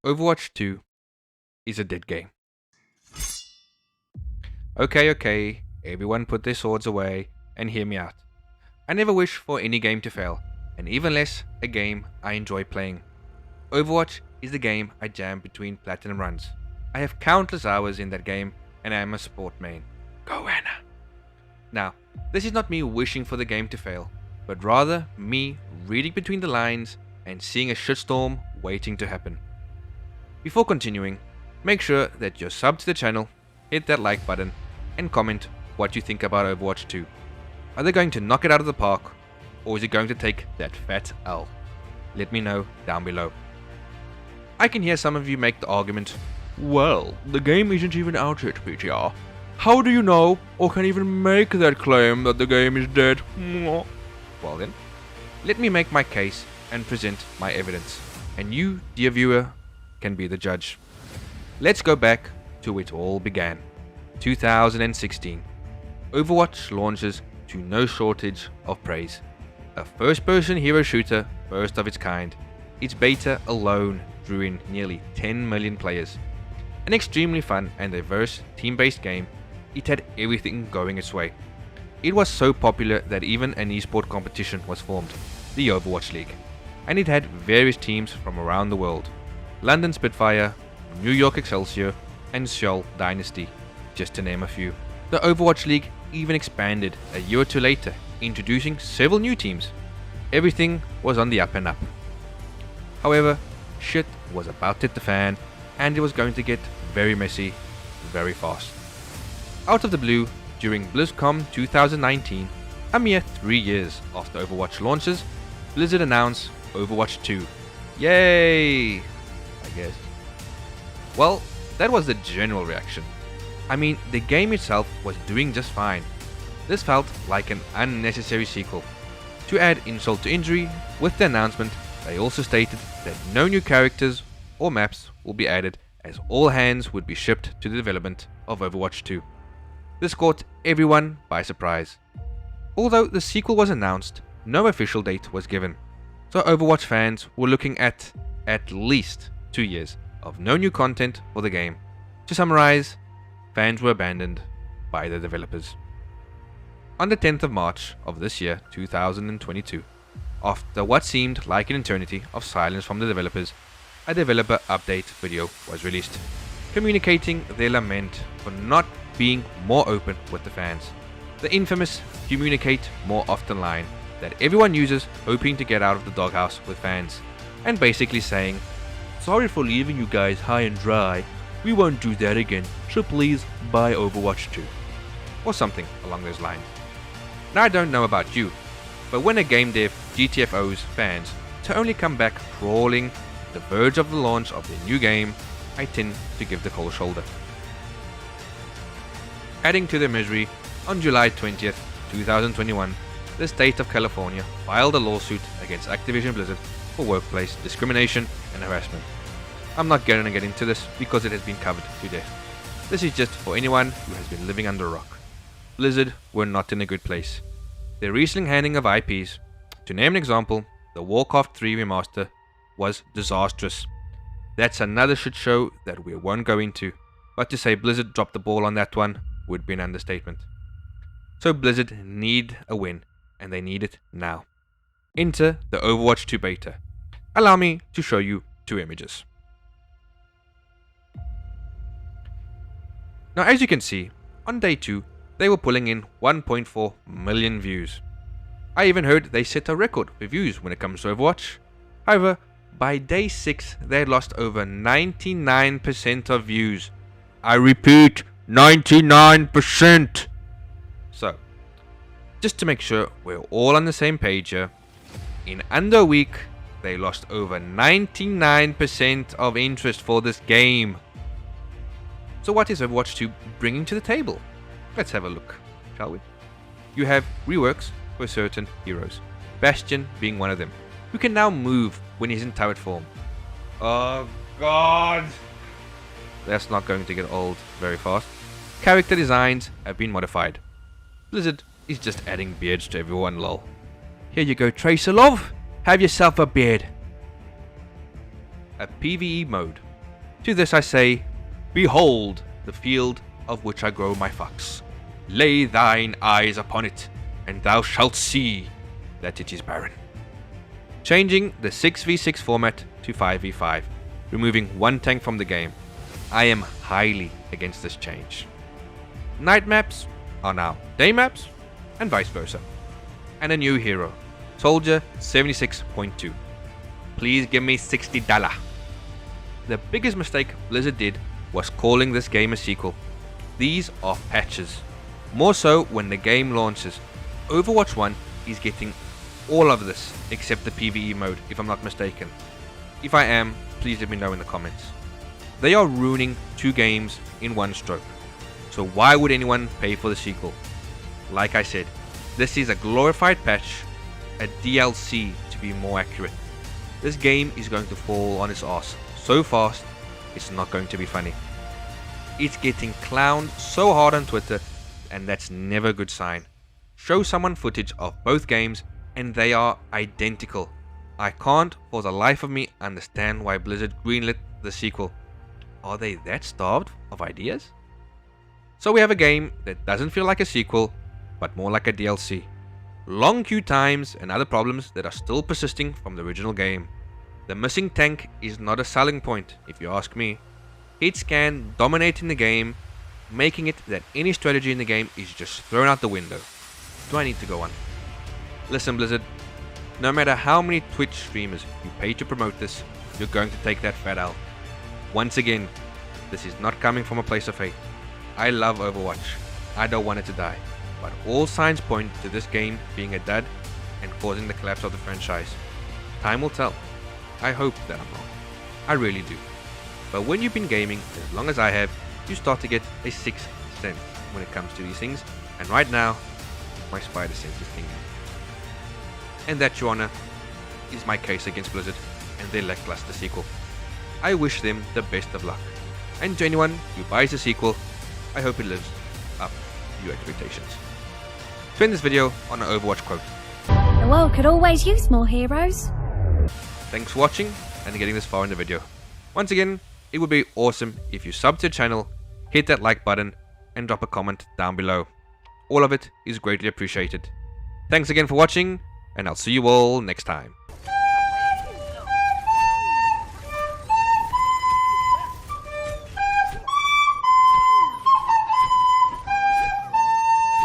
Overwatch 2 is a dead game. Okay, everyone put their swords away and hear me out. I never wish for any game to fail, and even less a game I enjoy playing. Overwatch is the game I jam between platinum runs. I have countless hours in that game, and I am a support main. Go Anna! Now, this is not me wishing for the game to fail, but rather me reading between the lines and seeing a shitstorm waiting to happen. Before continuing, make sure that you're subbed to the channel, hit that like button, and comment what you think about Overwatch 2. Are they going to knock it out of the park, or is it going to take that fat L? Let me know down below. I can hear some of you make the argument, well, the game isn't even out yet, PTR. How do you know, or can even make that claim that the game is dead? Well then, let me make my case and present my evidence, and you, dear viewer, can be the judge. Let's go back to where it all began. 2016. Overwatch launches to no shortage of praise. A first-person hero shooter, first of its kind. Its beta alone drew in nearly 10 million players. An extremely fun and diverse team-based game, it had everything going its way. It was so popular that even an esport competition was formed, the Overwatch League, and it had various teams from around the world. London Spitfire, New York Excelsior, and Seoul Dynasty, just to name a few. The Overwatch League even expanded a year or two later, introducing several new teams. Everything was on the up and up. However, shit was about to hit the fan, and it was going to get very messy very fast. Out of the blue, during BlizzCon 2019, a mere 3 years after Overwatch launches, Blizzard announced Overwatch 2. Yay! I guess. Well, that was the general reaction. I mean, the game itself was doing just fine. This felt like an unnecessary sequel. To add insult to injury, with the announcement, they also stated that no new characters or maps will be added, as all hands would be shipped to the development of Overwatch 2. This caught everyone by surprise. Although the sequel was announced, no official date was given, so Overwatch fans were looking at least 2 years of no new content for the game. To summarize, fans were abandoned by the developers. On the 10th of March of this year, 2022, after what seemed like an eternity of silence from the developers, a developer update video was released, communicating their lament for not being more open with the fans. The infamous communicate more often line that everyone uses hoping to get out of the doghouse with fans, and basically saying, sorry for leaving you guys high and dry, we won't do that again, so please buy Overwatch 2. Or something along those lines. Now I don't know about you, but when a game dev GTFOs fans to only come back crawling the verge of the launch of their new game, I tend to give the cold shoulder. Adding to their misery, on July 20th, 2021, the state of California filed a lawsuit against Activision Blizzard for workplace discrimination and harassment. I'm not going to get into this because it has been covered to death. This is just for anyone who has been living under a rock. Blizzard were not in a good place. Their recent handing of IPs, to name an example, the Warcraft 3 remaster, was disastrous. That's another shit show that we won't go into, but to say Blizzard dropped the ball on that one would be an understatement. So Blizzard need a win, and they need it now. Enter the Overwatch 2 beta. Allow me to show you 2 images. Now as you can see, on day 2, they were pulling in 1.4 million views. I even heard they set a record for views when it comes to Overwatch. However, by day 6, they had lost over 99% of views. I repeat, 99%! So, just to make sure we're all on the same page here, in under a week, they lost over 99% of interest for this game. So what is Overwatch 2 bringing to the table? Let's have a look, shall we? You have reworks for certain heroes, Bastion being one of them, who can now move when he's in turret form. Oh god! That's not going to get old very fast. Character designs have been modified. Blizzard is just adding beards to everyone, lol. Here you go, Tracer Love, have yourself a beard. A PvE mode To this I say, behold the field of which I grow my fox. Lay thine eyes upon it, and thou shalt see that it is barren. Changing the 6v6 format to 5v5, removing one tank from the game. I am highly against this change. Night maps are now day maps, and vice versa. And a new hero, Soldier 76.2. Please give me $60. The biggest mistake Blizzard did was calling this game a sequel. These are patches. More so when the game launches. Overwatch 1 is getting all of this except the PvE mode, if I'm not mistaken. If I am, please let me know in the comments. They are ruining two games in one stroke. So why would anyone pay for the sequel? Like I said, this is a glorified patch, a DLC to be more accurate. This game is going to fall on its ass so fast, it's not going to be funny. It's getting clowned so hard on Twitter, and that's never a good sign. Show someone footage of both games and they are identical. I can't for the life of me understand why Blizzard greenlit the sequel. Are they that starved of ideas? So we have a game that doesn't feel like a sequel, but more like a DLC. Long queue times and other problems that are still persisting from the original game. The missing tank is not a selling point, if you ask me. Hit scan dominating the game, making it that any strategy in the game is just thrown out the window. Do I need to go on? Listen, Blizzard, no matter how many Twitch streamers you pay to promote this, you're going to take that fat L. Once again, this is not coming from a place of hate. I love Overwatch. I don't want it to die. But all signs point to this game being a dud and causing the collapse of the franchise. Time will tell. I hope that I'm wrong. I really do. But when you've been gaming as long as I have, you start to get a sixth sense when it comes to these things. And right now, my spider sense is tingling. And that, Your Honor, is my case against Blizzard and their lackluster sequel. I wish them the best of luck. And to anyone who buys the sequel, I hope it lives up to your expectations. To end this video on an Overwatch quote. The world could always use more heroes. Thanks for watching and getting this far in the video. Once again, it would be awesome if you sub to the channel, hit that like button, and drop a comment down below. All of it is greatly appreciated. Thanks again for watching, and I'll see you all next time.